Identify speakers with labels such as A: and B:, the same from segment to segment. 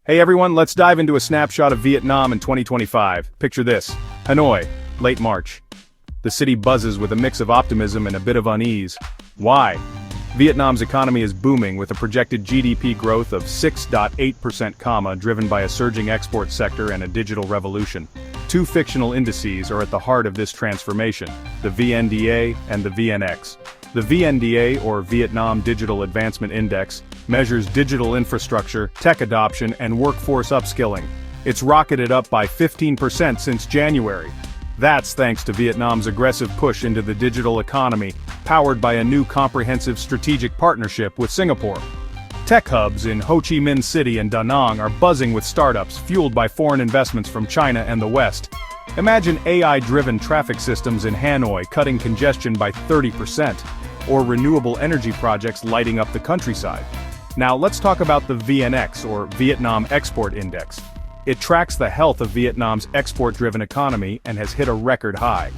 A: Hey everyone, let's dive into a snapshot of Vietnam in 2025. Picture this: Hanoi, late March. The city buzzes with a mix of optimism and a bit of unease. Why? Vietnam's economy is booming with a projected GDP growth of 6.8%, driven by a surging export sector and a digital revolution. Two fictional indices are at the heart of this transformation: the VNDA and the VNX. The VNDA, or Vietnam Digital Advancement Index, measures digital infrastructure, tech adoption, and workforce upskilling. It's rocketed up by 15% since January. That's thanks to Vietnam's aggressive push into the digital economy, powered by a new comprehensive strategic partnership with Singapore. Tech hubs in Ho Chi Minh City and Da Nang are buzzing with startups fueled by foreign investments from China and the West. Imagine AI-driven traffic systems in Hanoi cutting congestion by 30%, or renewable energy projects lighting up the countryside. Now let's talk about the VNX, or Vietnam Export Index. It tracks the health of Vietnam's export-driven economy and has hit a record high.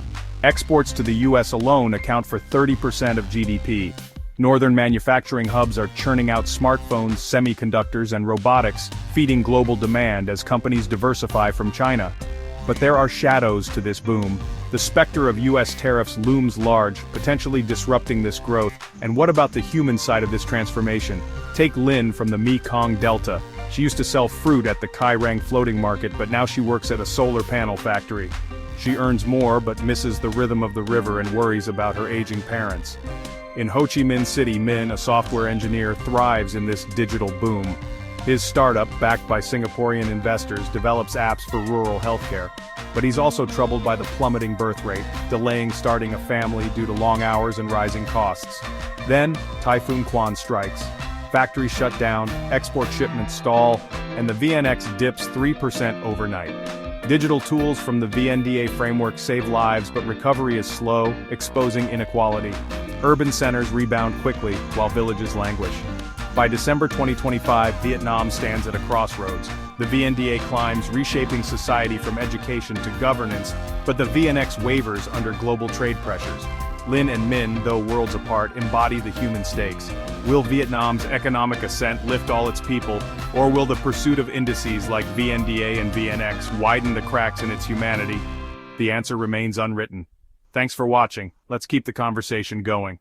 A: Exports to the US alone account for 30% of GDP. Northern manufacturing hubs are churning out smartphones, semiconductors, and robotics, feeding global demand as companies diversify from China. But there are shadows to this boom. The specter of US tariffs looms large, potentially disrupting this growth. And what about the human side of this transformation? Take Lin from the Mekong Delta. She used to sell fruit at the Kai Rang floating market, but now she works at a solar panel factory. She earns more but misses the rhythm of the river and worries about her aging parents. In Ho Chi Minh City, Min, a software engineer, thrives in this digital boom. His startup, backed by Singaporean investors, develops apps for rural healthcare. But he's also troubled by the plummeting birth rate, delaying starting a family due to long hours and rising costs. Then, Typhoon Kwan strikes. Factories shut down, export shipments stall, and the VNX dips 3% overnight. Digital tools from the VNDA framework save lives, but recovery is slow, exposing inequality. Urban centers rebound quickly, while villages languish. By December 2025, Vietnam stands at a crossroads. The VNDA climbs, reshaping society from education to governance, but the VNX wavers under global trade pressures. Lin and Min, though worlds apart, embody the human stakes. Will Vietnam's economic ascent lift all its people, or will the pursuit of indices like VNDA and VNX widen the cracks in its humanity? The answer remains unwritten. Thanks for watching. Let's keep the conversation going.